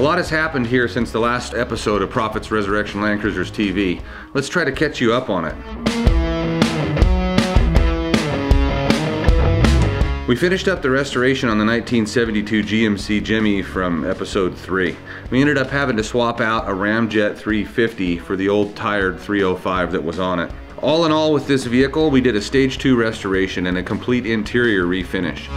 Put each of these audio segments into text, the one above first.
lot has happened here since the last episode of Proffitt's Resurrection Land Cruisers TV. Let's try to catch you up on it. We finished up the restoration on the 1972 GMC Jimmy from episode 3. We ended up having to swap out a Ramjet 350 for the old tired 305 that was on it. All in all, with this vehicle, we did a stage 2 restoration and a complete interior refinish.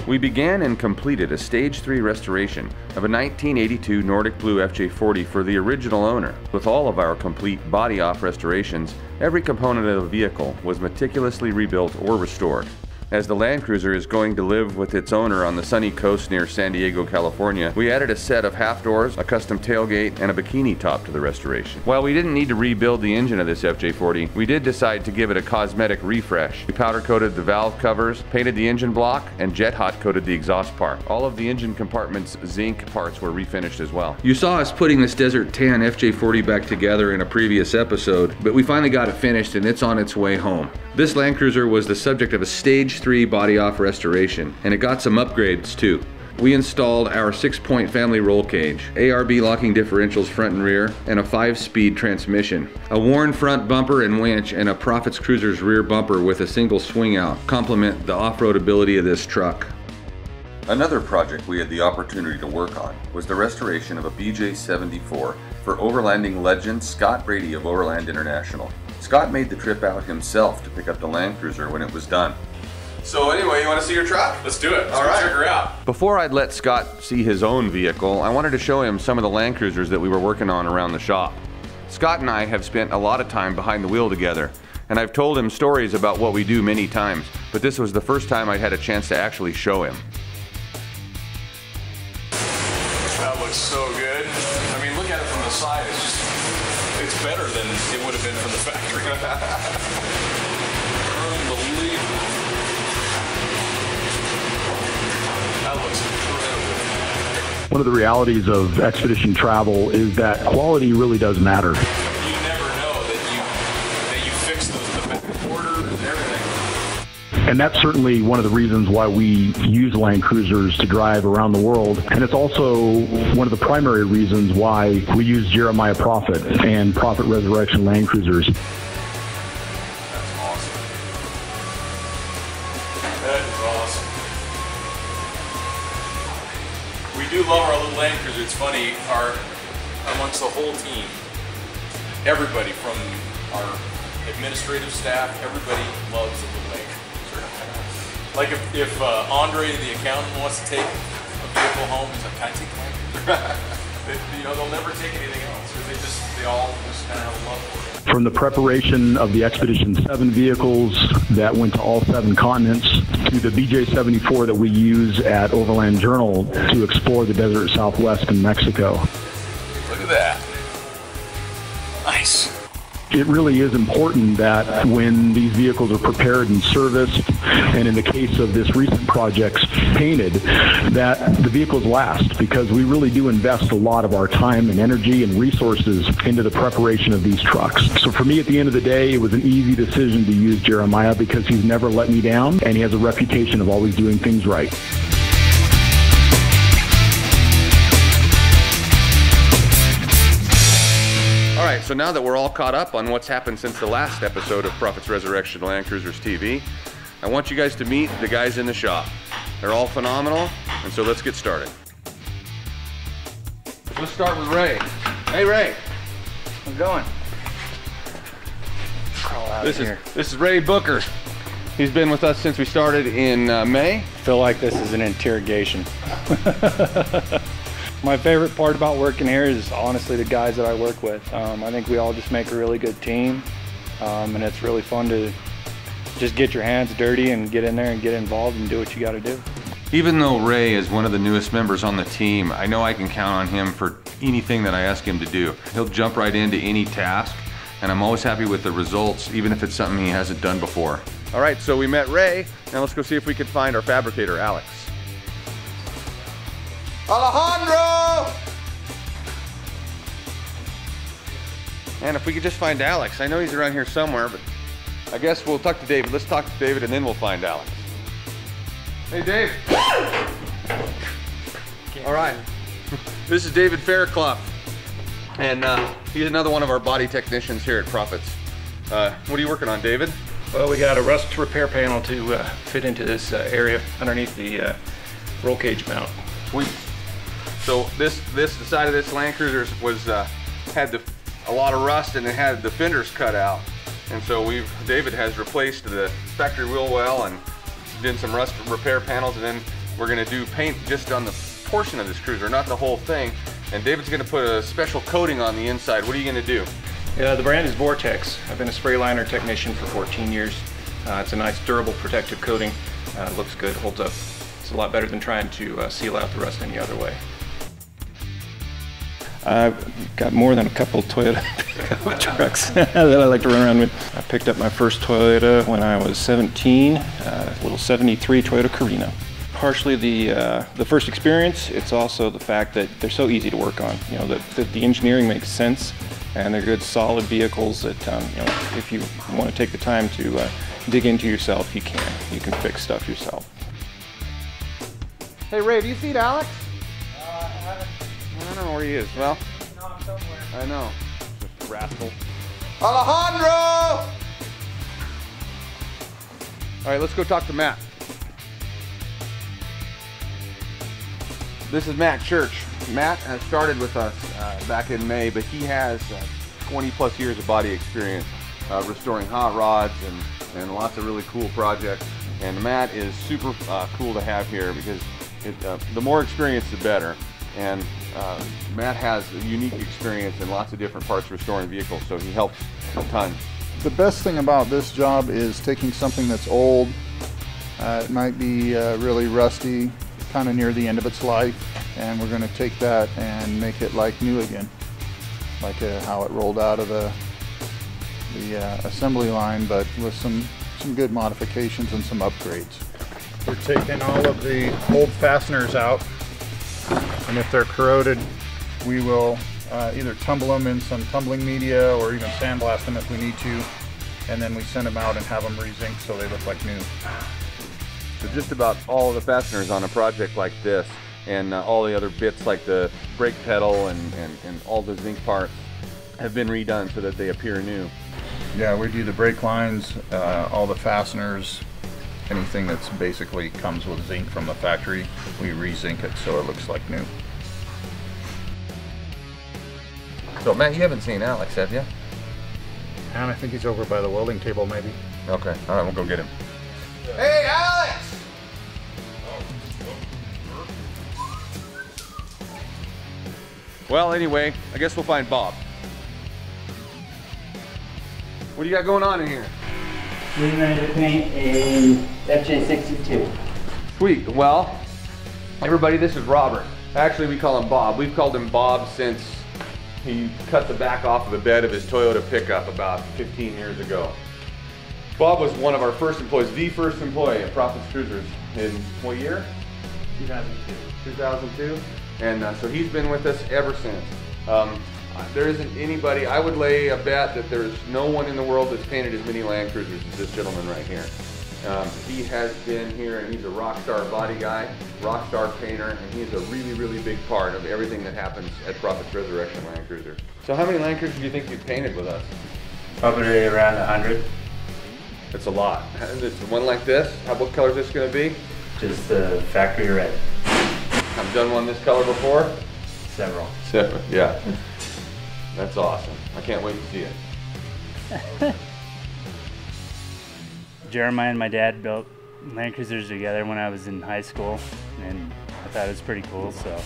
We began and completed a stage 3 restoration of a 1982 Nordic Blue FJ40 for the original owner. With all of our complete body-off restorations, every component of the vehicle was meticulously rebuilt or restored. As the Land Cruiser is going to live with its owner on the sunny coast near San Diego, California, we added a set of half doors, a custom tailgate, and a bikini top to the restoration. While we didn't need to rebuild the engine of this FJ40, we did decide to give it a cosmetic refresh. We powder coated the valve covers, painted the engine block, and jet hot coated the exhaust part. All of the engine compartment's zinc parts were refinished as well. You saw us putting this Desert Tan FJ40 back together in a previous episode, but we finally got it finished and it's on its way home. This Land Cruiser was the subject of a stage 3 body-off restoration, and it got some upgrades too. We installed our 6-point family roll cage, ARB locking differentials front and rear, and a 5-speed transmission. A worn front bumper and winch and a Proffitt's Cruiser's rear bumper with a single swing out complement the off-road ability of this truck. Another project we had the opportunity to work on was the restoration of a BJ74 for overlanding legend Scott Brady of Overland International. Scott made the trip out himself to pick up the Land Cruiser when it was done. So anyway, you want to see your truck? Let's do it. Let's check her out. Before I'd let Scott see his own vehicle, I wanted to show him some of the Land Cruisers that we were working on around the shop. Scott and I have spent a lot of time behind the wheel together, and I've told him stories about what we do many times, but this was the first time I'd had a chance to actually show him. That looks so good. I mean, look at it from the side. It's better than it would have been from the factory. Unbelievable. That looks incredible. One of the realities of expedition travel is that quality really does matter. You never know that you fix the order and everything. And that's certainly one of the reasons why we use Land Cruisers to drive around the world. And it's also one of the primary reasons why we use Jeremiah Proffitt and Proffitt Resurrection Land Cruisers. That's awesome. That is awesome. We do love our little Land Cruiser. It's funny, amongst the whole team, everybody from our administrative staff, everybody loves the little Land Cruiser. Like if Andre, the accountant, wants to take a vehicle home, he's like, "Can I take the Land Cruiser?" You know, they'll never take anything else because they all just kind of have a love for it. From the preparation of the Expedition 7 vehicles that went to all 7 continents, to the BJ74 that we use at Overland Journal to explore the desert Southwest in Mexico. Look at that. Nice. It really is important that when these vehicles are prepared and serviced, and in the case of this recent project, painted, that the vehicles last, because we really do invest a lot of our time and energy and resources into the preparation of these trucks. So for me, at the end of the day, it was an easy decision to use Jeremiah because he's never let me down, and he has a reputation of always doing things right. Alright, so now that we're all caught up on what's happened since the last episode of Proffitt's Resurrection Land Cruisers TV, I want you guys to meet the guys in the shop. They're all phenomenal, and so let's get started. Let's start with Ray. Hey Ray! How's it going? This is Ray Booker. He's been with us since we started in May. I feel like this is an interrogation. My favorite part about working here is honestly the guys that I work with. I think we all just make a really good team, and it's really fun to just get your hands dirty and get in there and get involved and do what you got to do. Even though Ray is one of the newest members on the team, I know I can count on him for anything that I ask him to do. He'll jump right into any task, and I'm always happy with the results, even if it's something he hasn't done before. All right, so we met Ray. Now let's go see if we can find our fabricator, Alex. Alejandro! And if we could just find Alex. I know he's around here somewhere, but I guess we'll talk to David. Let's talk to David and then we'll find Alex. Hey, Dave. Can All right. This is David Fairclough, and he's another one of our body technicians here at Proffitt. What are you working on, David? Well, we got a rust repair panel to fit into this area underneath the roll cage mount. Sweet. So this side of this Land Cruiser was had a lot of rust, and it had the fenders cut out, and so David has replaced the factory wheel well and did some rust repair panels, and then we're going to do paint just on the portion of this cruiser, not the whole thing. And David's going to put a special coating on the inside. What are you going to do? Yeah, the brand is Vortex. I've been a spray liner technician for 14 years. It's a nice, durable, protective coating. Looks good, holds up. It's a lot better than trying to seal out the rust any other way. I've got more than a couple Toyota pickup trucks that I like to run around with. I picked up my first Toyota when I was 17, a little 73 Toyota Carina. Partially the first experience, it's also the fact that they're so easy to work on. You know, the engineering makes sense, and they're good, solid vehicles that, you know, if you want to take the time to dig into yourself, you can. You can fix stuff yourself. Hey Ray, have you seen Alex? I don't know where he is. Well, I know. Just a rascal. Alejandro! All right, let's go talk to Matt. This is Matt Church. Matt has started with us back in May, but he has 20 plus years of body experience restoring hot rods and lots of really cool projects. And Matt is super cool to have here because the more experience, the better. And Matt has a unique experience in lots of different parts restoring vehicles, so he helps a ton. The best thing about this job is taking something that's old, it might be really rusty, kind of near the end of its life, and we're going to take that and make it like new again, like how it rolled out of the assembly line, but with some good modifications and some upgrades. We're taking all of the old fasteners out, and if they're corroded, we will either tumble them in some tumbling media or even sandblast them if we need to, and then we send them out and have them re-zinc so they look like new. So just about all of the fasteners on a project like this, and all the other bits like the brake pedal and all the zinc parts have been redone so that they appear new. Yeah, we do the brake lines, all the fasteners, anything that's basically comes with zinc from the factory, we re-zinc it so it looks like new. So Matt, you haven't seen Alex, have you? And I think he's over by the welding table maybe. Okay, all right, we'll go get him. Hey, Alex! Well, anyway, I guess we'll find Bob. What do you got going on in here? We're going to paint a FJ62. Sweet. Well, everybody, this is Robert. Actually, we call him Bob. We've called him Bob since he cut the back off of the bed of his Toyota pickup about 15 years ago. Bob was one of our first employees, the first employee at Proffitt Cruisers in what year? 2002. 2002. And so he's been with us ever since. There isn't anybody, I would lay a bet that there's no one in the world that's painted as many Land Cruisers as this gentleman right here. He has been here, and he's a rock star body guy, rock star painter, and he's a really, really big part of everything that happens at Proffitt's Resurrection Land Cruiser. So how many Land Cruisers do you think you've painted with us? Probably around 100. It's a lot. And it's one like this. What color is this going to be? Just the factory red. I've done one this color before. Several. Seven, yeah. That's awesome. I can't wait to see it. Jeremiah and my dad built Land Cruisers together when I was in high school, and I thought it was pretty cool, so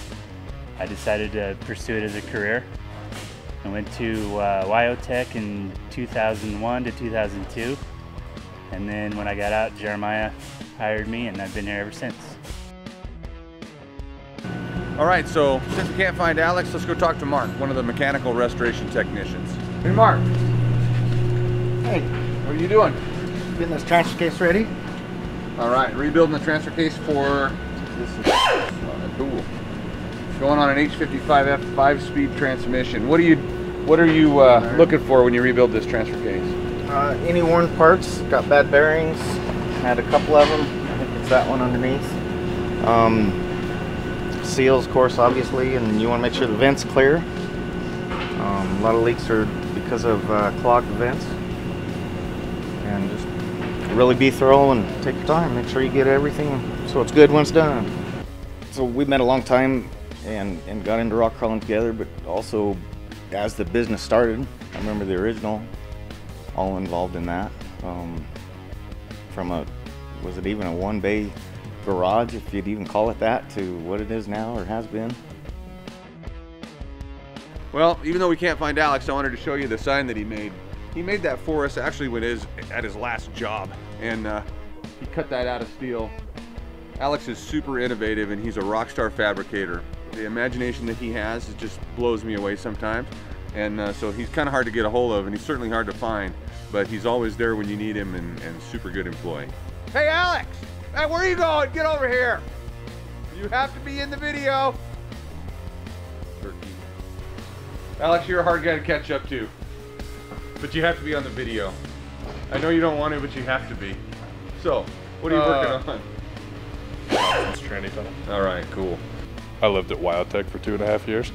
I decided to pursue it as a career. I went to Wyotech in 2001 to 2002, and then when I got out, Jeremiah hired me, and I've been here ever since. All right, so since we can't find Alex, let's go talk to Mark, one of the mechanical restoration technicians. Hey, Mark. Hey, What are you doing? getting this transfer case ready. All right, rebuilding the transfer case for this is cool. Going on an H55F 5-speed transmission. What are you looking for when you rebuild this transfer case? Any worn parts, got bad bearings, had a couple of them. I think it's that one underneath. seals, of course, obviously, and you want to make sure the vent's clear. A lot of leaks are because of clogged vents. And just really be thorough and take your time. Make sure you get everything so it's good when it's done. So we met a long time and got into rock crawling together, but also as the business started, I remember the original, all involved in that. Was it even a one-bay garage, if you'd even call it that, to what it is now or has been? Well, even though we can't find Alex, I wanted to show you the sign that he made. He made that for us actually when at his last job, and he cut that out of steel. Alex is super innovative and he's a rock star fabricator. The imagination that he has, it just blows me away sometimes. And so he's kind of hard to get a hold of, and he's certainly hard to find, but he's always there when you need him, and super good employee. Hey Alex! Hey, where are you going? Get over here! You have to be in the video! Turkey. Alex, you're a hard guy to catch up to, but you have to be on the video. I know you don't want to, but you have to be. So, what are you working on? Tranny tunnel. All right, cool. I lived at Wildtech for 2.5 years.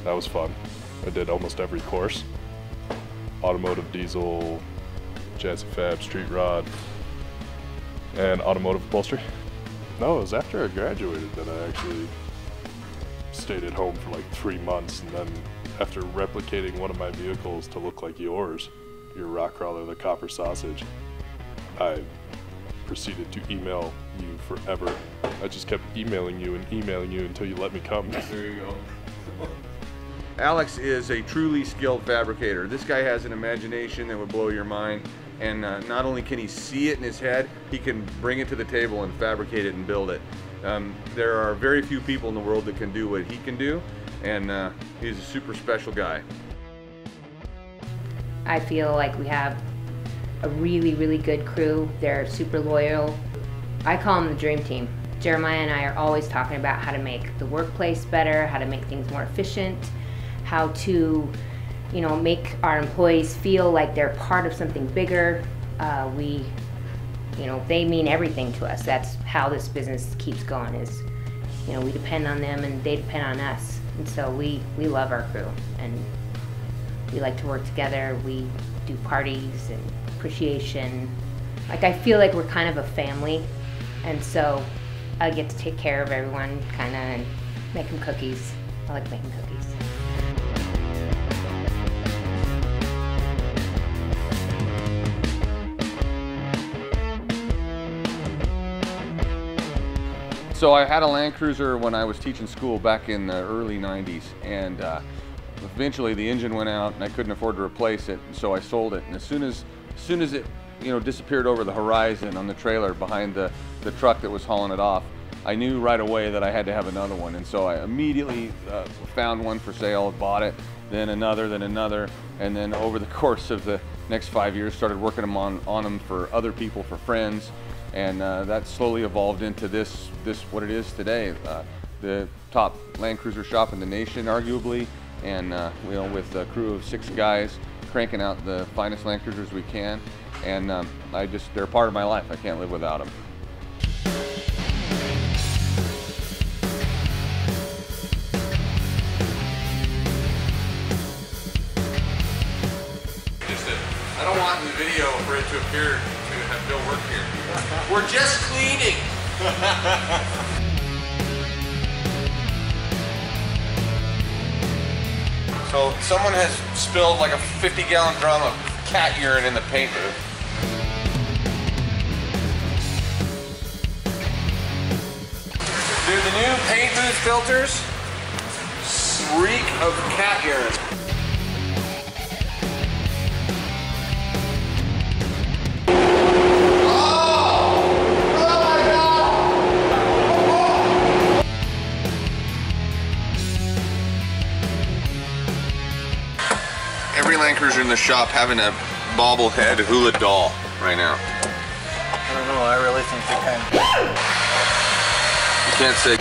That was fun. I did almost every course. Automotive, diesel, chassis fab, street rod, and automotive upholstery. No, it was after I graduated that I actually stayed at home for like 3 months, and then after replicating one of my vehicles to look like yours, your rock crawler, the Copper Sausage, I proceeded to email you forever. I just kept emailing you until you let me come. There you go. Alex is a truly skilled fabricator. This guy has an imagination that would blow your mind, and not only can he see it in his head, he can bring it to the table and fabricate it and build it. There are very few people in the world that can do what he can do, and he's a super special guy. I feel like we have a really, really good crew. They're super loyal. I call them the dream team. Jeremiah and I are always talking about how to make the workplace better, how to make things more efficient, how to, you know, make our employees feel like they're part of something bigger. You know, they mean everything to us. That's how this business keeps going, is, you know, we depend on them and they depend on us. And so we love our crew, and we like to work together. We do parties and appreciation. Like, I feel like we're kind of a family, and so I get to take care of everyone, kind of, and make them cookies. I like making cookies. So I had a Land Cruiser when I was teaching school back in the early 90s, and eventually the engine went out and I couldn't afford to replace it, so I sold it. And as soon as it, you know, disappeared over the horizon on the trailer behind the truck that was hauling it off, I knew right away that I had to have another one. And so I immediately found one for sale, bought it, then another, and then over the course of the next 5 years started working on them for other people, for friends. And that slowly evolved into this what it is today, the top Land Cruiser shop in the nation, arguably, and you know, with a crew of 6 guys cranking out the finest Land Cruisers we can, and they're part of my life. I can't live without them. I don't want in the video for it to appear to have no work here. We're just cleaning. So someone has spilled like a 50-gallon drum of cat urine in the paint booth. Dude, the new paint booth filters reek of cat urine. Every Land Cruiser in the shop having a bobblehead hula doll right now. I don't know, I really think they kind of... You can't say...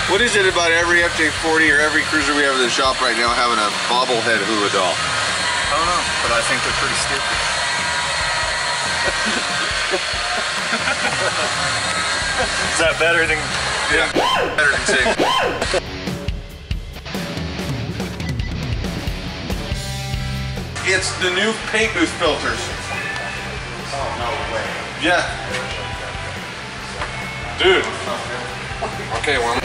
What is it about every FJ40 or every cruiser we have in the shop right now having a bobblehead hula doll? I don't know, but I think they're pretty stupid. Is that better than? Yeah, better than safe. It's the new paint booth filters. Oh, no way. Yeah. Dude. Okay, well.